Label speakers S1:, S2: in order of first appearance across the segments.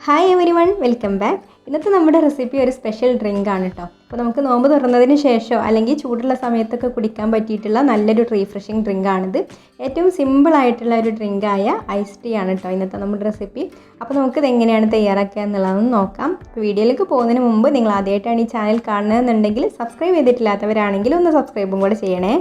S1: Hi everyone, welcome back. ഇന്നത്തെ നമ്മുടെ recipe ഒരു സ്പെഷ്യൽ ഡ്രിങ്ക് ആണ് കേട്ടോ. അപ്പോൾ നമുക്ക് നോമ്പ് തുറന്നതിന് ശേഷം അല്ലെങ്കിൽ ചൂടുള്ള സമയത്തൊക്കെ കുടിക്കാൻ പറ്റിയിട്ടുള്ള നല്ലൊരു റീഫ്രഷിങ് ഡ്രിങ്ക് ആണിത്. ഏറ്റവും സിമ്പിൾ ആയിട്ടുള്ള ഒരു ഡ്രിങ്കായ ഐസ് ടീ ആണ് കേട്ടോ ഇന്നത്തെ നമ്മുടെ റെസിപ്പി. അപ്പോൾ നമുക്കിത് എങ്ങനെയാണ് തയ്യാറാക്കുക എന്നുള്ളതൊന്ന് നോക്കാം. വീഡിയോയിലേക്ക് പോകുന്നതിന് മുമ്പ് നിങ്ങൾ ആദ്യമായിട്ടാണ് ഈ ചാനൽ കാണുന്നതെന്നുണ്ടെങ്കിൽ സബ്സ്ക്രൈബ് ചെയ്തിട്ടില്ലാത്തവരാണെങ്കിൽ ഒന്ന് സബ്സ്ക്രൈബും കൂടെ ചെയ്യണേ.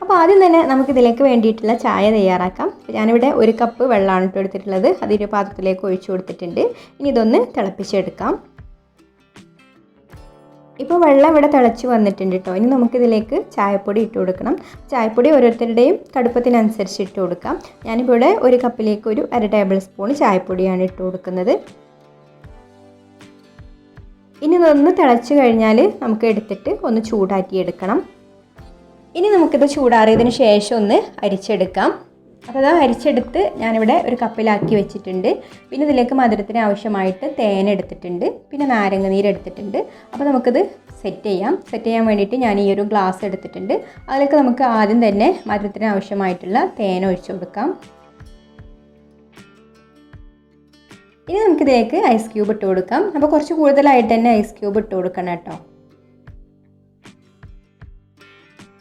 S1: അപ്പോൾ ആദ്യം തന്നെ നമുക്കിതിലേക്ക് വേണ്ടിയിട്ടുള്ള ചായ തയ്യാറാക്കാം. ഞാനിവിടെ 1 കപ്പ് വെള്ളമാണ് എടുത്തിട്ടുള്ളത്. അതൊരു പാത്രത്തിലേക്ക് ഒഴിച്ചു കൊടുത്തിട്ടുണ്ട്. ഇനി ഇതൊന്ന് തിളപ്പിച്ചെടുക്കാം. ഇപ്പോൾ വെള്ളം ഇവിടെ തിളച്ച് വന്നിട്ടുണ്ട് കേട്ടോ. ഇനി നമുക്കിതിലേക്ക് ചായപ്പൊടി ഇട്ട് കൊടുക്കണം. ചായപ്പൊടി ഓരോരുത്തരുടെയും കടുപ്പത്തിനനുസരിച്ച് ഇട്ട് കൊടുക്കാം. ഞാനിപ്പോൾ ഇവിടെ 1 കപ്പിലേക്ക് 1/2 ടേബിൾ സ്പൂൺ ചായപ്പൊടിയാണ് ഇട്ട് കൊടുക്കുന്നത്. ഇനി ഇതൊന്ന് തിളച്ച് കഴിഞ്ഞാൽ നമുക്ക് എടുത്തിട്ട് ഒന്ന് ചൂടാക്കിയെടുക്കണം. ഇനി നമുക്കിത് ചൂടാറിയതിന് ശേഷം ഒന്ന് അരിച്ചെടുക്കാം. അപ്പോൾ അത് അരിച്ചെടുത്ത് ഞാനിവിടെ 1 കപ്പിലാക്കി വെച്ചിട്ടുണ്ട്. പിന്നെ ഇതിലേക്ക് മധുരത്തിന് ആവശ്യമായിട്ട് തേൻ എടുത്തിട്ടുണ്ട്, പിന്നെ നാരങ്ങ നീര് എടുത്തിട്ടുണ്ട്. അപ്പോൾ നമുക്കിത് സെറ്റ് ചെയ്യാൻ വേണ്ടിയിട്ട് ഞാൻ ഈ ഒരു ഗ്ലാസ് എടുത്തിട്ടുണ്ട്. അതിലേക്ക് നമുക്ക് ആദ്യം തന്നെ മധുരത്തിന് ആവശ്യമായിട്ടുള്ള തേൻ ഒഴിച്ചു കൊടുക്കാം. ഇനി നമുക്കിതിലേക്ക് ഐസ് ക്യൂബ് ഇട്ട് കൊടുക്കാം. അപ്പോൾ കുറച്ച് കൂടുതലായിട്ട് തന്നെ ഐസ് ക്യൂബ് ഇട്ട് കൊടുക്കണം കേട്ടോ.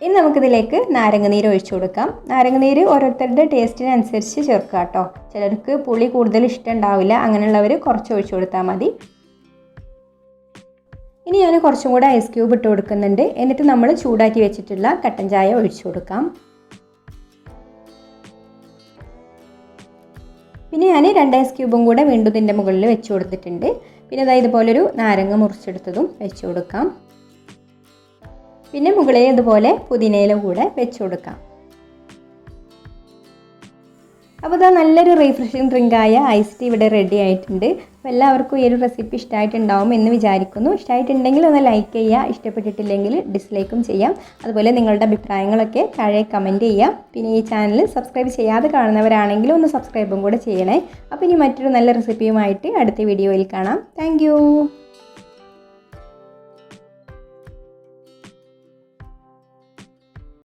S1: ഇനി നമുക്കിതിലേക്ക് നാരങ്ങനീര് ഒഴിച്ചു കൊടുക്കാം. നാരങ്ങനീര് ഓരോരുത്തരുടെ ടേസ്റ്റിനനുസരിച്ച് ചേർക്കുക കേട്ടോ. ചിലർക്ക് പുളി കൂടുതൽ ഇഷ്ടമുണ്ടാവില്ല, അങ്ങനെയുള്ളവർ കുറച്ച് ഒഴിച്ചു കൊടുത്താൽ മതി. ഇനി ഞാൻ കുറച്ചും കൂടെ ഐസ് ക്യൂബ് ഇട്ട് കൊടുക്കുന്നുണ്ട്. എന്നിട്ട് നമ്മൾ ചൂടാക്കി വെച്ചിട്ടുള്ള കട്ടൻ ചായ ഒഴിച്ചു കൊടുക്കാം. പിന്നെ ഞാൻ 2 ഐസ് ക്യൂബും കൂടെ വീണ്ടും ഇതിൻ്റെ മുകളിൽ വെച്ച് കൊടുത്തിട്ടുണ്ട്. പിന്നെ അതായത് ഇതുപോലൊരു നാരങ്ങ മുറിച്ചെടുത്തതും വെച്ച് കൊടുക്കാം. പിന്നെ മുകളിൽ ഇതുപോലെ പുതിനയില കൂടെ വെച്ച് കൊടുക്കാം. അപ്പോൾ ഇതാ നല്ലൊരു റീഫ്രഷിങ് ഡ്രിങ്കായ ഐസ് ടീ ഇവിടെ റെഡി ആയിട്ടുണ്ട്. അപ്പോൾ എല്ലാവർക്കും ഈ ഒരു റെസിപ്പി ഇഷ്ടമായിട്ടുണ്ടാവും എന്ന് വിചാരിക്കുന്നു. ഇഷ്ടമായിട്ടുണ്ടെങ്കിൽ ഒന്ന് ലൈക്ക് ചെയ്യുക, ഇഷ്ടപ്പെട്ടിട്ടില്ലെങ്കിൽ ഡിസ്ലൈക്കും ചെയ്യാം. അതുപോലെ നിങ്ങളുടെ അഭിപ്രായങ്ങളൊക്കെ താഴെ കമൻറ്റ് ചെയ്യാം. പിന്നെ ഈ ചാനൽ സബ്സ്ക്രൈബ് ചെയ്യാതെ കാണുന്നവരാണെങ്കിൽ ഒന്ന് സബ്സ്ക്രൈബും കൂടെ ചെയ്യണേ. അപ്പോൾ ഇനി മറ്റൊരു നല്ല റെസിപ്പിയുമായിട്ട് അടുത്ത വീഡിയോയിൽ കാണാം. താങ്ക്